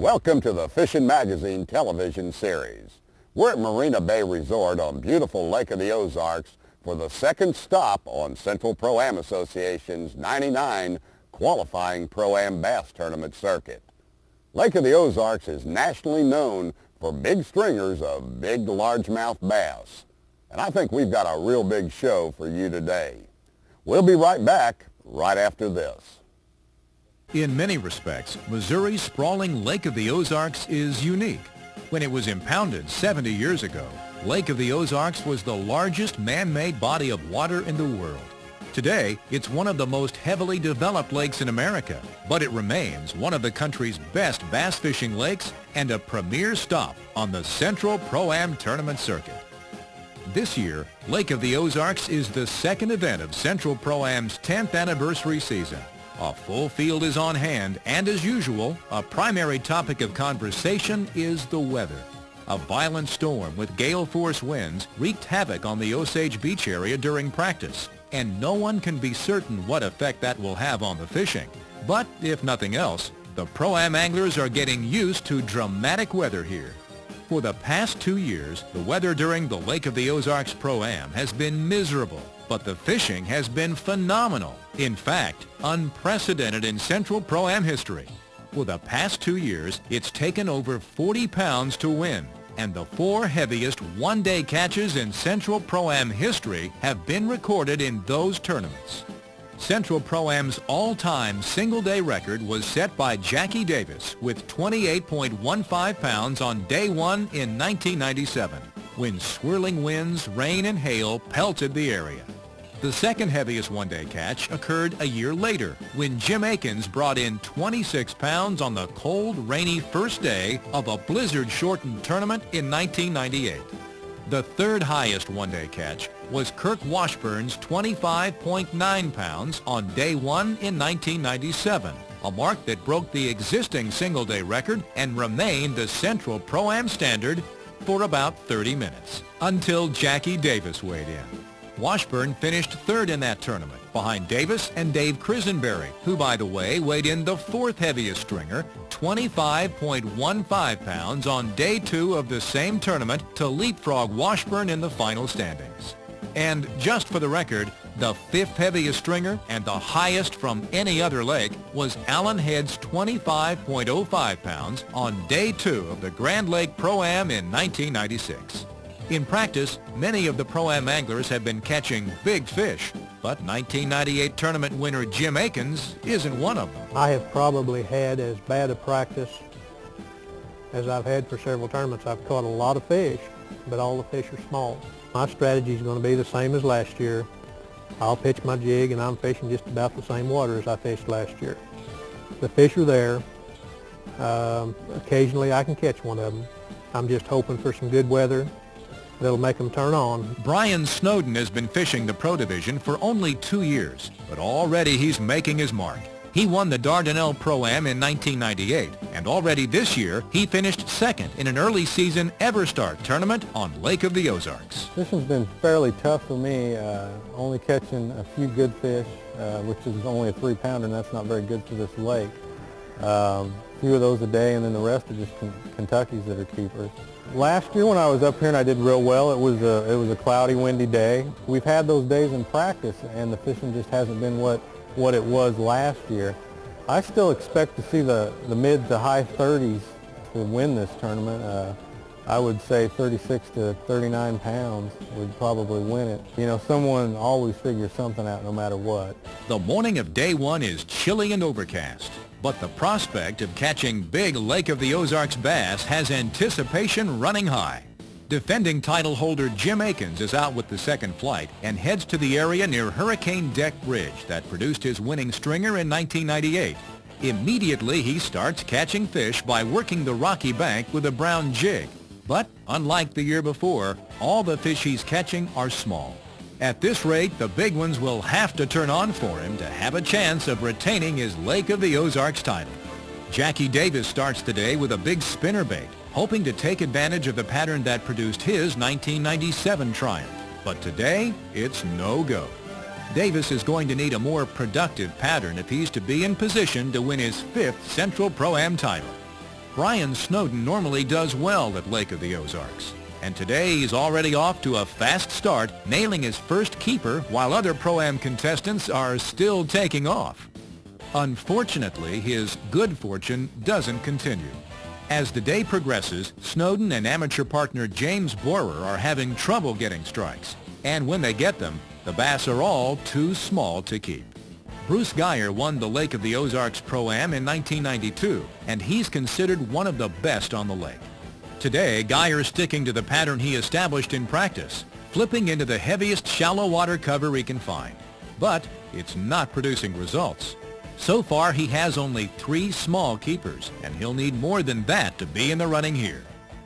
Welcome to the Fishing Magazine television series. We're at Marina Bay Resort on beautiful Lake of the Ozarks for the second stop on Central Pro-Am Association's 99 qualifying Pro-Am Bass Tournament circuit. Lake of the Ozarks is nationally known for big stringers of big largemouth bass. And I think we've got a real big show for you today. We'll be right back right after this. In many respects, Missouri's sprawling Lake of the Ozarks is unique. When it was impounded 70 years ago, Lake of the Ozarks was the largest man-made body of water in the world. Today, it's one of the most heavily developed lakes in America, but it remains one of the country's best bass fishing lakes and a premier stop on the Central Pro-Am Tournament circuit. This year, Lake of the Ozarks is the second event of Central Pro-Am's 10th anniversary season. A full field is on hand, and as usual, a primary topic of conversation is the weather. A violent storm with gale force winds wreaked havoc on the Osage Beach area during practice, and no one can be certain what effect that will have on the fishing. But if nothing else, the Pro-Am anglers are getting used to dramatic weather here. For the past 2 years, the weather during the Lake of the Ozarks Pro-Am has been miserable, but the fishing has been phenomenal. In fact, unprecedented in Central Pro-Am history. For the past 2 years, it's taken over 40 pounds to win, and the 4 heaviest one-day catches in Central Pro-Am history have been recorded in those tournaments. Central Pro-Am's all-time single-day record was set by Jackie Davis with 28.15 pounds on day 1 in 1997, when swirling winds, rain, and hail pelted the area. The second heaviest one-day catch occurred a year later, when Jim Akins brought in 26 pounds on the cold, rainy first day of a blizzard-shortened tournament in 1998. The third highest one-day catch was Kirk Washburn's 25.9 pounds on day 1 in 1997, a mark that broke the existing single-day record and remained the Central Pro-Am standard for about 30 minutes, until Jackie Davis weighed in. Washburn finished third in that tournament, behind Davis and Dave Krisenberry, who, by the way, weighed in the fourth heaviest stringer, 25.15 pounds on day 2 of the same tournament to leapfrog Washburn in the final standings. And just for the record, the 5th heaviest stringer and the highest from any other lake was Allen Head's 25.05 pounds on day 2 of the Grand Lake Pro-Am in 1996. In practice, many of the Pro-Am anglers have been catching big fish, but 1998 tournament winner Jim Akins isn't one of them. I have probably had as bad a practice as I've had for several tournaments. I've caught a lot of fish, but all the fish are small. My strategy is going to be the same as last year. I'll pitch my jig, and I'm fishing just about the same water as I fished last year. The fish are there. Occasionally I can catch one of them. I'm just hoping for some good weather that'll make them turn on. Brian Snowden has been fishing the Pro Division for only 2 years, but already he's making his mark. He won the Dardanelle Pro-Am in 1998, and already this year he finished second in an early season Everstart tournament on Lake of the Ozarks. Fishing's been fairly tough for me, only catching a few good fish, which is only a 3-pounder, and that's not very good for this lake. A few of those a day, and then the rest are just Kentuckys that are keepers. Last year when I was up here and I did real well, it was a cloudy, windy day. We've had those days in practice, and the fishing just hasn't been what it was last year. I still expect to see the mid to high 30s to win this tournament. I would say 36 to 39 pounds would probably win it. You know, someone always figures something out no matter what. The morning of day 1 is chilly and overcast, but the prospect of catching big Lake of the Ozarks bass has anticipation running high. Defending title holder Jim Akins is out with the second flight and heads to the area near Hurricane Deck Bridge that produced his winning stringer in 1998. Immediately he starts catching fish by working the rocky bank with a brown jig. But unlike the year before, all the fish he's catching are small. At this rate, the big ones will have to turn on for him to have a chance of retaining his Lake of the Ozarks title. Jackie Davis starts today with a big spinnerbait, hoping to take advantage of the pattern that produced his 1997 triumph. But today, it's no-go. Davis is going to need a more productive pattern if he's to be in position to win his 5th Central Pro-Am title. Brian Snowden normally does well at Lake of the Ozarks, and today he's already off to a fast start, nailing his first keeper while other Pro-Am contestants are still taking off. Unfortunately, his good fortune doesn't continue. As the day progresses, Snowden and amateur partner James Borer are having trouble getting strikes, and when they get them, the bass are all too small to keep. Bruce Geyer won the Lake of the Ozarks Pro-Am in 1992, and he's considered one of the best on the lake. Today, Geyer's sticking to the pattern he established in practice, flipping into the heaviest shallow water cover he can find. But it's not producing results. So far, he has only 3 small keepers, and he'll need more than that to be in the running here.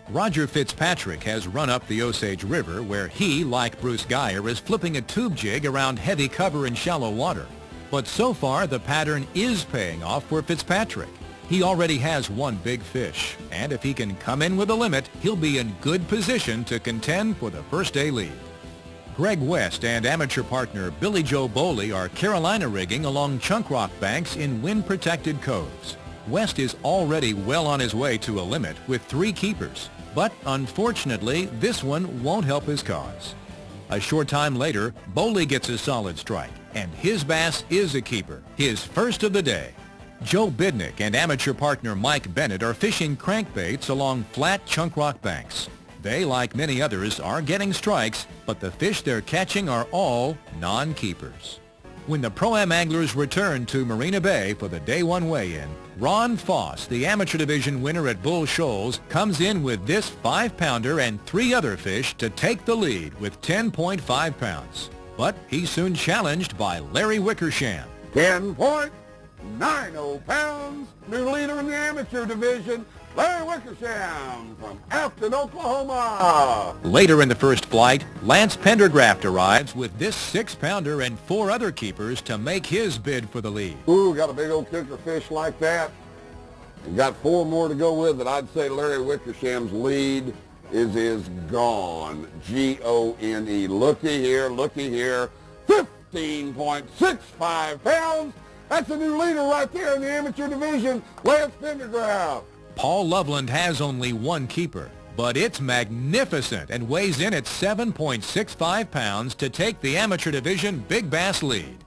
Roger Fitzpatrick has run up the Osage River, where he, like Bruce Geyer, is flipping a tube jig around heavy cover in shallow water. But so far, the pattern is paying off for Fitzpatrick. He already has one big fish, and if he can come in with a limit, he'll be in good position to contend for the first day lead. Greg West and amateur partner Billy Joe Boley are Carolina rigging along chunk rock banks in wind-protected coves. West is already well on his way to a limit with 3 keepers, but unfortunately, this one won't help his cause. A short time later, Boley gets a solid strike, and his bass is a keeper, his first of the day. Joe Bidnick and amateur partner Mike Bennett are fishing crankbaits along flat chunk rock banks. They, like many others, are getting strikes, but the fish they're catching are all non-keepers. When the Pro-Am anglers return to Marina Bay for the Day 1 weigh-in, Ron Foss, the amateur division winner at Bull Shoals, comes in with this 5-pounder and 3 other fish to take the lead with 10.5 pounds. But he's soon challenged by Larry Wickersham. 10.90 pounds, new leader in the amateur division, Larry Wickersham from Afton, Oklahoma. Later in the first flight, Lance Pendergraft arrives with this 6-pounder and 4 other keepers to make his bid for the lead. Ooh, got a big old kicker fish like that. And got 4 more to go with it. I'd say Larry Wickersham's lead is gone. G-O-N-E. Looky here, 15.65 pounds. That's a new leader right there in the amateur division, Lance Pendergraft. Paul Loveland has only 1 keeper, but it's magnificent and weighs in at 7.65 pounds to take the amateur division big bass lead.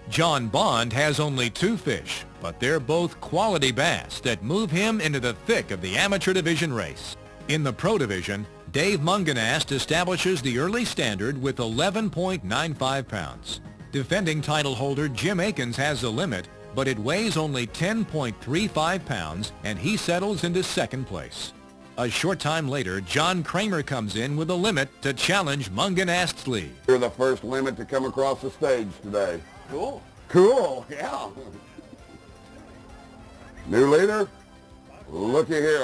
John Bond has only 2 fish, but they're both quality bass that move him into the thick of the amateur division race. In the pro division, Dave Munganast establishes the early standard with 11.95 pounds. Defending title holder Jim Akins has a limit, but it weighs only 10.35 pounds, and he settles into 2nd place. A short time later, John Kramer comes in with a limit to challenge Munganast's lead. You're the first limit to come across the stage today. Cool. Cool, yeah. New leader? Looky here,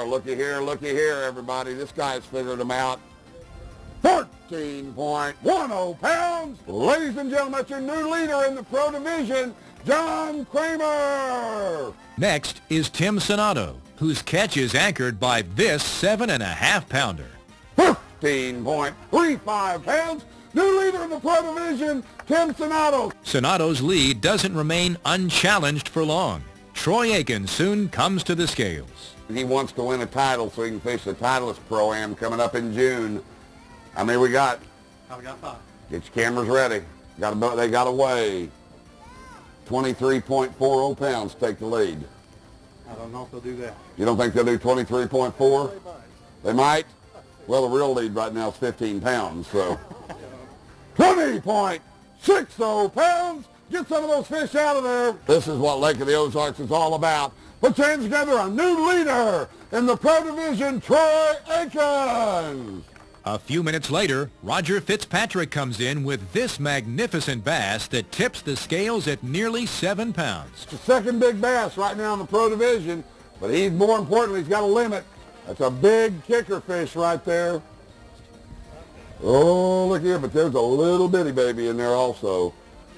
everybody. This guy's figured them out. 14.10 pounds. Ladies and gentlemen, that's your new leader in the pro division, John Kramer. Next is Tim Sonato, whose catch is anchored by this 7.5-pounder. 15.35 pounds. New leader in the pro division, Tim Sonato. Sonato's lead doesn't remain unchallenged for long. Troy Aikens soon comes to the scales. He wants to win a title so he can fish the Titleist Pro-Am coming up in June. How many we got? I've got 5. Get your cameras ready. They got to weigh 23.40 pounds to take the lead. I don't know if they'll do that. You don't think they'll do 23.4? They might. Well, the real lead right now is 15 pounds, so 20.60 pounds. Get some of those fish out of there. This is what Lake of the Ozarks is all about. Put your hands together, a new leader in the pro division, Troy Aikens. A few minutes later, Roger Fitzpatrick comes in with this magnificent bass that tips the scales at nearly 7 pounds. It's the second big bass right now in the pro division, but more importantly, he's got a limit. That's a big kicker fish right there. Oh, look here, but there's a little bitty baby in there also.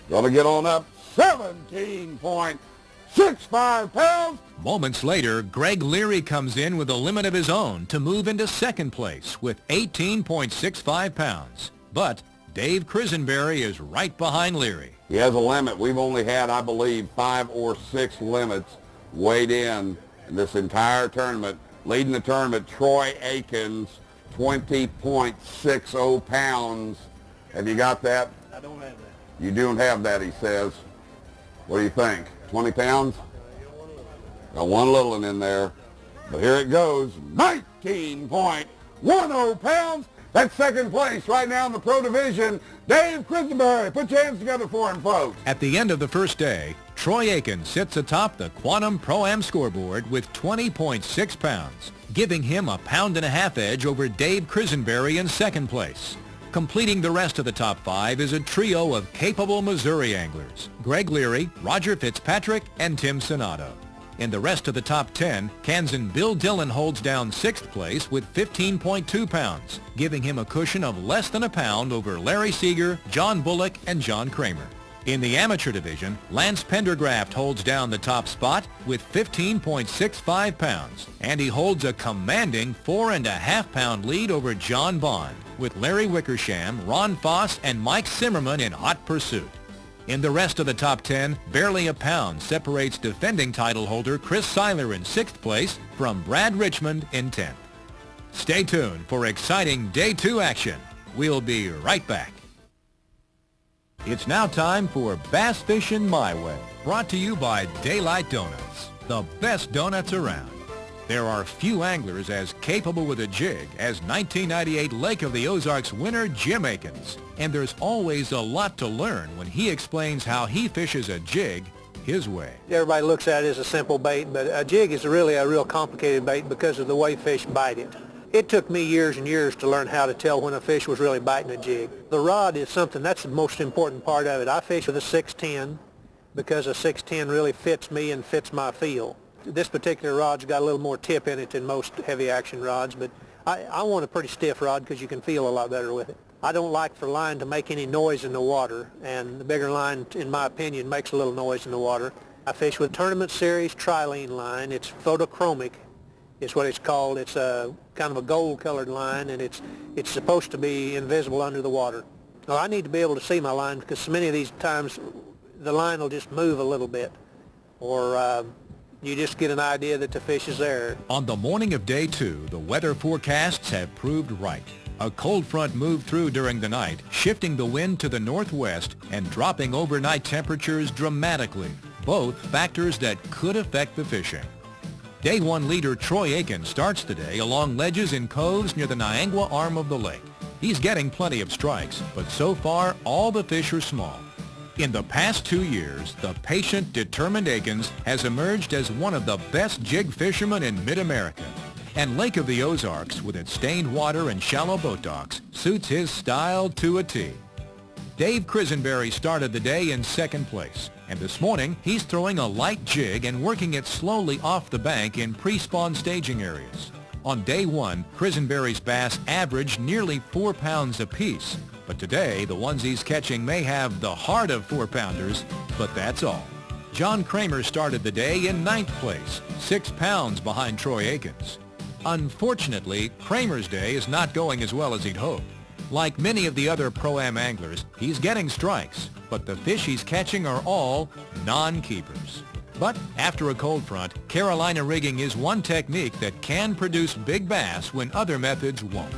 Gonna get on up, 17.65 pounds. Moments later, Greg Leary comes in with a limit of his own to move into 2nd place with 18.65 pounds. But Dave Crisenberry is right behind Leary. He has a limit. We've only had, I believe, 5 or 6 limits weighed in this entire tournament. Leading the tournament, Troy Akins, 20.60 pounds. Have you got that? I don't have that. You don't have that, he says. What do you think? 20 pounds? Got one little one in there. But here it goes. 19.10 pounds. That's second place right now in the pro division. Dave Christenberry, put your hands together for him, folks. At the end of the first day, Troy Akins sits atop the Quantum Pro-Am scoreboard with 20.6 pounds, giving him a 1.5 pound edge over Dave Christenberry in second place. Completing the rest of the top 5 is a trio of capable Missouri anglers, Greg Leary, Roger Fitzpatrick, and Tim Sonato. In the rest of the top 10, Kansan Bill Dillon holds down 6th place with 15.2 pounds, giving him a cushion of less than a pound over Larry Seeger, John Bullock, and John Kramer. In the amateur division, Lance Pendergraft holds down the top spot with 15.65 pounds, and he holds a commanding 4.5 pound lead over John Bond, with Larry Wickersham, Ron Foss, and Mike Zimmerman in hot pursuit. In the rest of the top 10, barely a pound separates defending title holder Chris Seiler in 6th place from Brad Richmond in 10th. Stay tuned for exciting Day 2 action. We'll be right back. It's now time for Bass Fishing My Way, brought to you by Daylight Donuts, the best donuts around. There are few anglers as capable with a jig as 1998 Lake of the Ozarks winner Jim Akins. And there's always a lot to learn when he explains how he fishes a jig his way. Everybody looks at it as a simple bait, but a jig is really a real complicated bait because of the way fish bite it. It took me years and years to learn how to tell when a fish was really biting a jig. The rod is something, that's the most important part of it. I fish with a 610 because a 610 really fits me and fits my feel. This particular rod's got a little more tip in it than most heavy action rods, but I want a pretty stiff rod because you can feel a lot better with it. I don't like for line to make any noise in the water, and the bigger line, in my opinion, makes a little noise in the water. I fish with Tournament Series trilene line. It's photochromic is what it's called. It's a kind of a gold-colored line, and it's supposed to be invisible under the water. Well, I need to be able to see my line because so many of these times the line will just move a little bit, or you just get an idea that the fish is there. On the morning of Day 2, the weather forecasts have proved right. A cold front moved through during the night, shifting the wind to the northwest and dropping overnight temperatures dramatically, both factors that could affect the fishing. Day 1 leader Troy Akins starts the day along ledges and coves near the Niangua arm of the lake. He's getting plenty of strikes, but so far all the fish are small. In the past 2 years, the patient, determined Akins has emerged as one of the best jig fishermen in mid-America. And Lake of the Ozarks, with its stained water and shallow boat docks, suits his style to a T. Dave Christenberry started the day in 2nd place, and this morning he's throwing a light jig and working it slowly off the bank in pre-spawn staging areas. On Day 1, Christenberry's bass averaged nearly 4 pounds apiece, but today the ones he's catching may have the heart of 4-pounders, but that's all. John Kramer started the day in 9th place, 6 pounds behind Troy Akins. Unfortunately, Kramer's day is not going as well as he'd hoped. Like many of the other Pro-Am anglers, he's getting strikes, but the fish he's catching are all non-keepers. But after a cold front, Carolina rigging is one technique that can produce big bass when other methods won't.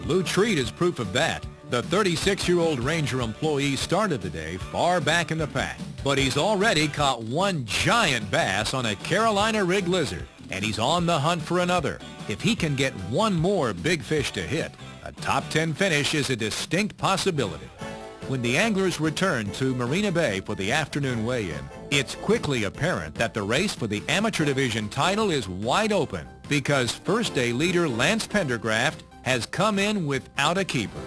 Lou Treat is proof of that. The 36-year-old Ranger employee started the day far back in the pack, but he's already caught one giant bass on a Carolina rig lizard, and he's on the hunt for another. If he can get one more big fish to hit, a top 10 finish is a distinct possibility. When the anglers return to Marina Bay for the afternoon weigh-in, it's quickly apparent that the race for the amateur division title is wide open because first day leader Lance Pendergraft has come in without a keeper.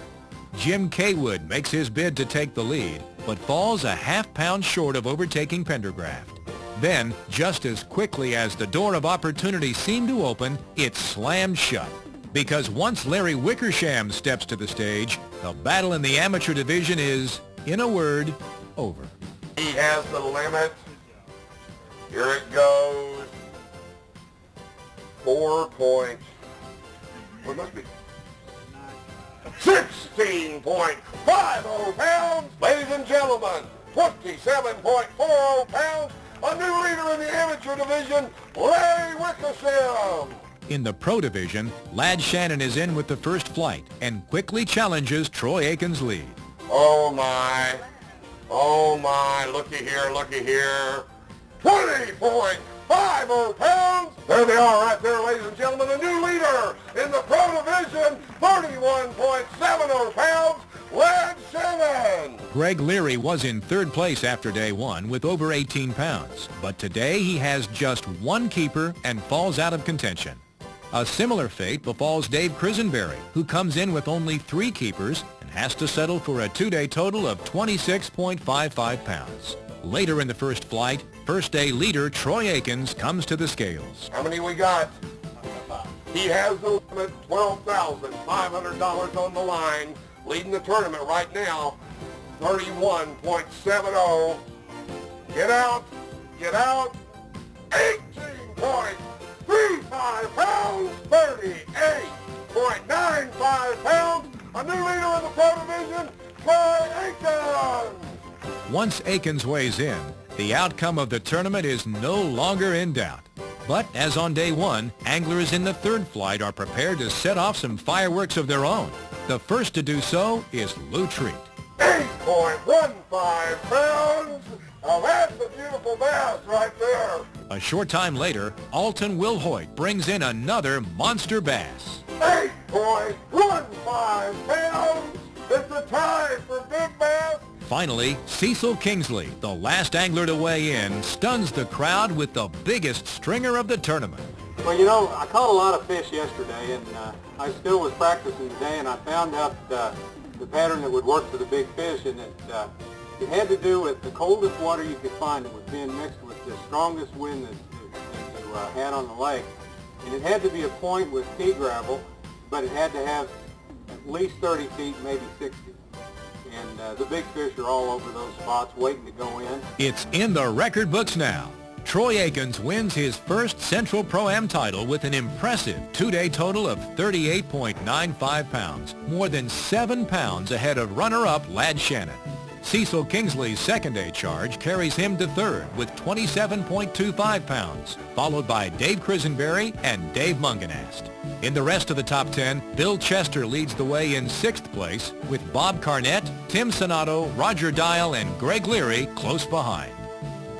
Jim Kaywood makes his bid to take the lead, but falls a half-pound short of overtaking Pendergraft. Then, just as quickly as the door of opportunity seemed to open, it slammed shut. Because once Larry Wickersham steps to the stage, the battle in the amateur division is, in a word, over. He has the limit. Here it goes. 4 points. What must be? 16.50 pounds. Ladies and gentlemen, 27.40 pounds. A new leader in the amateur division, Larry Wickersham. In the pro division, Lad Shannon is in with the first flight and quickly challenges Troy Aiken's lead. Oh my, looky here, 20.50 pounds. There they are right there, ladies and gentlemen, the new leader in the pro division, 31.70 pounds, Lad Shannon. Greg Leary was in third place after day one with over 18 pounds, but today he has just one keeper and falls out of contention. A similar fate befalls Dave Crisenberry, who comes in with only 3 keepers and has to settle for a 2-day total of 26.55 pounds. Later in the first flight, first day leader Troy Aikens comes to the scales. How many we got? He has the limit, $12,500 on the line, leading the tournament right now, 31.70. Get out, 18.35 pounds, 38.95 pounds, a new leader in the pro division, Troy Aikens. Once Aikens weighs in, the outcome of the tournament is no longer in doubt. But as on day one, anglers in the third flight are prepared to set off some fireworks of their own. The first to do so is Lou Treat. 8.15 pounds. Oh, that's a beautiful bass right there. A short time later, Alton Wilhoit brings in another monster bass. 8.15 pounds. It's a tie for big bass. Finally, Cecil Kingsley, the last angler to weigh in, stuns the crowd with the biggest stringer of the tournament. Well, you know, I caught a lot of fish yesterday, and I still was practicing today, and I found out the pattern that would work for the big fish, and it had to do with the coldest water you could find that was being mixed with the strongest wind that you had on the lake. And it had to be a point with pea gravel, but it had to have at least 30 feet, maybe 60. And the big fish are all over those spots waiting to go in. It's in the record books now. Troy Aikens wins his first Central Pro-Am title with an impressive 2-day total of 38.95 pounds, more than 7 pounds ahead of runner-up Lad Shannon. Cecil Kingsley's second-day charge carries him to third with 27.25 pounds, followed by Dave Crisenberry and Dave Munganast. In the rest of the top 10, Bill Chester leads the way in 6th place, with Bob Carnett, Tim Sonato, Roger Dial, and Greg Leary close behind.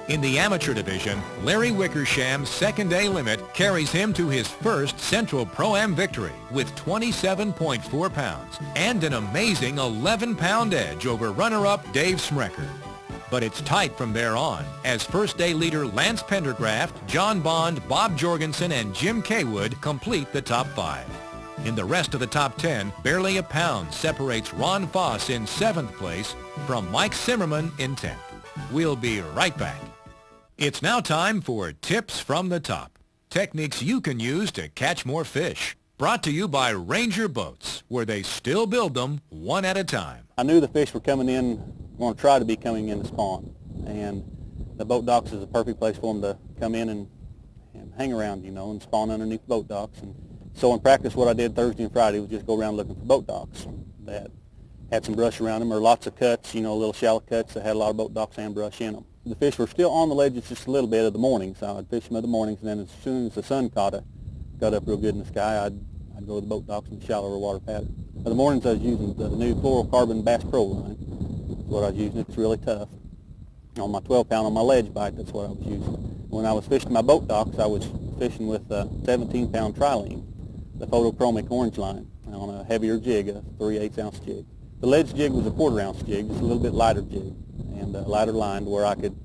In the amateur division, Larry Wickersham's second-day limit carries him to his first Central Pro-Am victory with 27.4 pounds and an amazing 11-pound edge over runner-up Dave Smrecker. But it's tight from there on, as first-day leader Lance Pendergraft, John Bond, Bob Jorgensen, and Jim Kaywood complete the top 5. In the rest of the top 10, barely a pound separates Ron Foss in 7th place from Mike Simmerman in 10th. We'll be right back. It's now time for Tips from the Top, techniques you can use to catch more fish. Brought to you by Ranger Boats, where they still build them one at a time. I knew the fish were coming in, going to try to be coming in to spawn, and the boat docks is a perfect place for them to come in and hang around, you know, and spawn underneath boat docks. And so in practice, what I did Thursday and Friday was just go around looking for boat docks that had some brush around them, or lots of cuts, you know, little shallow cuts that had a lot of boat docks and brush in them. The fish were still on the ledges just a little bit of the morning, so I'd fish them in the mornings, and then as soon as the sun got up real good in the sky, I'd go to the boat docks in the shallower water pattern. For the mornings, I was using the new fluorocarbon Bass Pro line. That's what I was using. It's really tough. On my 12-pound on my ledge bite, that's what I was using. When I was fishing my boat docks, I was fishing with a 17-pound trilene, the photochromic orange line, on a heavier jig, a 3/8-ounce jig. The ledge jig was a 1/4-ounce jig, just a little bit lighter jig, and a lighter line to where I could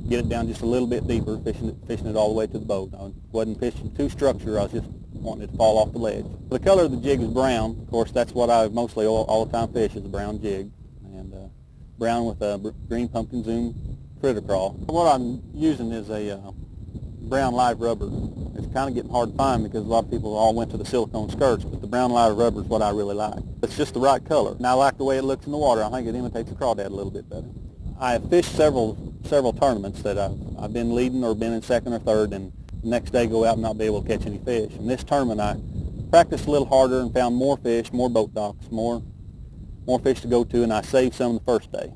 get it down just a little bit deeper, fishing it all the way to the boat. I wasn't fishing too structured, I was just wanting it to fall off the ledge. The color of the jig was brown. Of course, that's what I mostly all the time fish, is a brown jig, and brown with a green pumpkin zoom critter crawl. What I'm using is a brown live rubber. It's kind of getting hard to find because a lot of people all went to the silicone skirts, but the brown live rubber is what I really like. It's just the right color, and I like the way it looks in the water. I think it imitates a crawdad a little bit better. I have fished several tournaments that I've been leading or been in second or third, and the next day go out and not be able to catch any fish. In this tournament, I practiced a little harder and found more fish, more boat docks, more fish to go to, and I saved some the first day.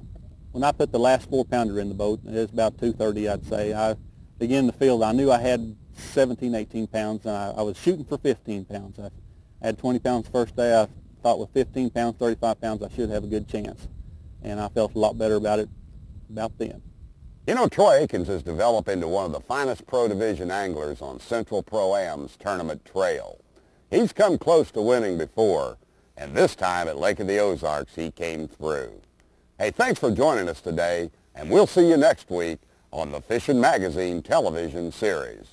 When I put the last 4-pounder in the boat, it was about 2:30, I'd say, I began to feel that I knew I had 17, 18 pounds, and I was shooting for 15 pounds. I had 20 pounds the first day. I thought with 15 pounds, 35 pounds, I should have a good chance. And I felt a lot better about it about then. You know, Troy Akins has developed into one of the finest Pro Division anglers on Central Pro-Am's tournament trail. He's come close to winning before, and this time at Lake of the Ozarks, he came through. Hey, thanks for joining us today, and we'll see you next week on the Fishing Magazine television series.